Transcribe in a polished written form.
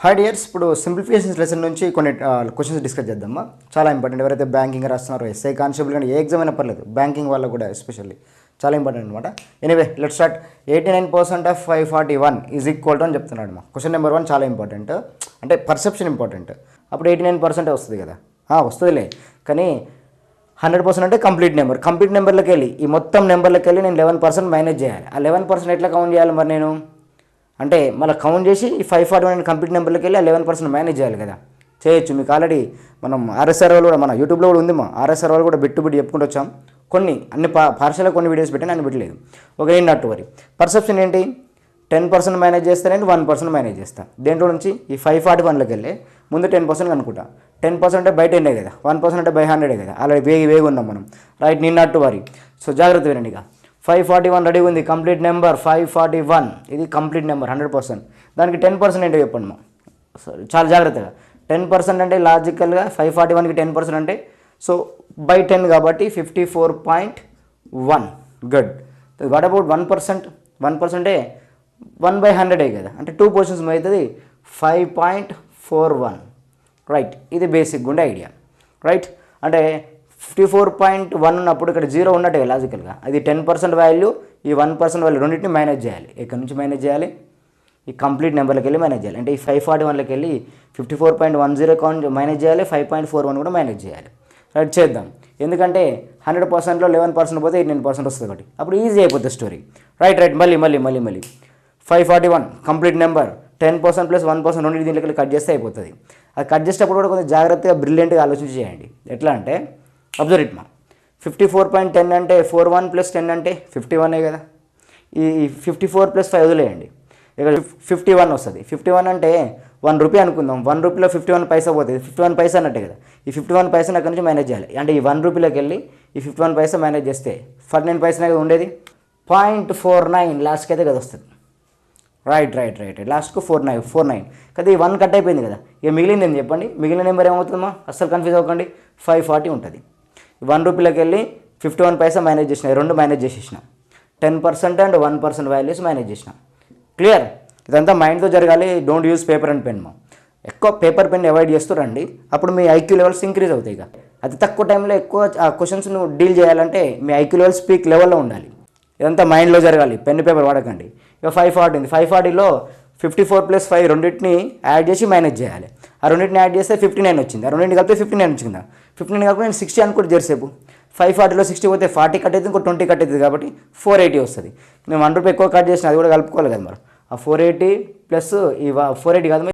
Hi dears, ఇప్పుడు simplifications lesson నుంచి కొన్ని క్వశ్చన్స్ డిస్కస్ చేద్దామా. చాలా ఇంపార్టెంట్. ఎవరైతే బ్యాంకింగ్ రాస్తున్నారో, ఎస్ఐ కానిస్టేబుల్ కానీ ఏ ఎగ్జామ్ అయినా పర్లేదు, బ్యాంకింగ్ వాళ్ళకు కూడా ఎస్పెషల్లీ చాలా ఇంపార్టెంట్ అనమాట. Anyway let start. 89% of 541 is equal to అని చెప్తున్నాడు మా. క్వశ్చన్ నెంబర్ 1 చాలా ఇంపార్టెంట్, అంటే పర్సెప్షన్ ఇంపార్టెంట్. అప్పుడు 89% వస్తుంది కదా, వస్తుందిలే. కానీ 100% అంటే కంప్లీట్ నెంబర్. కంప్లీట్ నెంబర్లోకి వెళ్ళి ఈ మొత్తం నెంబర్లోకి వెళ్ళి నేను 11% మైనస్ చేయాలి. ఆ 11% ఎట్లా కౌంట్ చేయాలి మరి నేను? అంటే మళ్ళీ కౌంట్ చేసి ఈ 541 కంప్లీట్ నెంబర్లోకి వెళ్ళి ఆ 11% మేనేజ్ చేయాలి కదా. చేయొచ్చు. మీకు ఆల్రెడీ మనం ఆర్ఎస్ఆర్ వాళ్ళు కూడా మన యూట్యూబ్లో కూడా ఉంది. మా ఆర్ఎస్ఆర్ వాళ్ళు కూడా బిట్టు చెప్పుకుంటూ వచ్చాం. కొన్ని అన్ని పార్షల్గా కొన్ని వీడియోస్ పెట్టాను, అన్ని పెట్టలేదు. ఒక నాట్ వరీ. పర్సెప్షన్ ఏంటి? 10% మేనేజ్ చేస్తానని 1% మేనేజ్ చేస్తాను. దేంట్లో నుంచి ఈ 541లోకి వెళ్ళి ముందు 10% అనుకుంటా. 10% అంటే బై 10 కదా, 1% అంటే బై 100 కదా. అలా వేగి ఉన్నాం మనం, రైట్. Not worry. సో జాగ్రత్త వినండి. ఇక 541 రెడీ ఉంది. కంప్లీట్ నెంబర్ 541, ఇది కంప్లీట్ నెంబర్ 100%. దానికి 10% ఏంటో చెప్పండి మా. సారీ, చాలా జాగ్రత్తగా. 10% అంటే లాజికల్గా 541కి 10% అంటే సో బై 10 కాబట్టి 54.1. గుడ్. What about 1%? 1% అంటే 1/100 కదా, అంటే 2 పోర్షన్స్ అవుతుంది. 5.41, రైట్. ఇది బేసిక్ ఉండే ఐడియా, రైట్. అంటే 54.1 ఉన్నప్పుడు ఇక్కడ 0 ఉన్నట్టే లాజికల్గా. అది 10% వాల్యూ, ఈ 1% వాల్యూ రెండింటిని మేనేజ్ చేయాలి. ఎక్కడి నుంచి మేనేజ్ చేయాలి? ఈ కంప్లీట్ నెంబర్లోకి వెళ్ళి మేనేజ్ చేయాలి. అంటే ఈ 541లోకి వెళ్ళి 54.10 కౌంట్ మేనేజ్ చేయాలి, 5.41 కూడా మేనేజ్ చేయాలి. రైట్, చేద్దాం. ఎందుకంటే 100%లో 11% పోతే 89% వస్తుంది కాబట్టి అప్పుడు ఈజీ అయిపోతుంది స్టోరీ. రైట్. మళ్ళీ 541 కంప్లీట్ నెంబర్ 10% ప్లస్ 1% రెండు దీంట్లోకి కట్ చేస్తే అయిపోతుంది. అది కట్ చేసేటప్పుడు కూడా కొంచెం జాగ్రత్తగా బ్రిలియంట్గా ఆలోచించి చేయండి. ఎట్లా అంటే అబ్జర్వ్ ఇట్ మా. 54.10 అంటే 41 ప్లస్ 10 అంటే 51 కదా. ఈ 54 ప్లస్ 5 వదిలేయండి. ఇక్కడ 51 వస్తుంది. 51 అంటే 1 రూపీ అనుకుందాం. 1 రూపీలో 51 పైసా పోతుంది. 51 పైసా అన్నట్టే కదా. ఈ 51 పైసా అక్కడి నుంచి మేనేజ్ చేయాలి. అంటే ఈ 1 రూపీలోకి వెళ్ళి ఈ 51 పైసా మేనేజ్ చేస్తే 49 పైసా కదా ఉండేది. 0.49 లాస్ట్కి అయితే కదా వస్తుంది. రైట్. లాస్ట్కు 49 కదా. ఈ 1 కట్ అయిపోయింది కదా. ఇక మిగిలింది ఏం చెప్పండి? మిగిలిన నెంబర్ ఏమవుతుందమ్మా? అస్సలు కన్ఫ్యూజ్ అవ్వకండి. 540 ఉంటుంది. 1 రూపీలోకి వెళ్ళి 51 పైసా మేనేజ్ చేసిన, రెండు మేనేజ్ చేసేసిన. 10% అండ్ 1% వాల్యూస్ మేనేజ్ చేసిన. క్లియర్? ఇదంతా మైండ్తో జరగాలి. Don't use paper and pen. ఎక్కువ పేపర్ పెన్ అవాయిడ్ చేస్తూ రండి. అప్పుడు మీ ఐక్యూ లెవెల్స్ ఇంక్రీజ్ అవుతాయి. ఇక అతి తక్కువ టైంలో ఎక్కువ ఆ క్వశ్చన్స్ను డీల్ చేయాలంటే మీ ఐక్యూ లెవెల్స్ పీక్ లెవెల్లో ఉండాలి. ఇదంతా మైండ్లో జరగాలి. పెన్ పేపర్ వాడకండి. ఇక 540 ఉంది. 540లో 54 ప్లస్ 5 రెండింటిని యాడ్ చేసి మేనేజ్ చేయాలి. ఆ రెండింటిని యాడ్ చేస్తే 59 వచ్చింది. ఆ రెండింటిని కలిపితే 59 వచ్చిందా? 59 కాకుండా నేను 60 అనుకుంటే జరిసేపు. 540లో 60 పోతే 40 కట్ అవుతుంది, ఇంకో 20 కట్ అవుతుంది కాబట్టి 480 వస్తుంది. నేను 1 రూపీ ఎక్కువ కట్ చేసిన, అది కూడా కలుపుకోవాలి కదా మరి. ఆ 480 ప్లస్ ఈ 480 కాదు.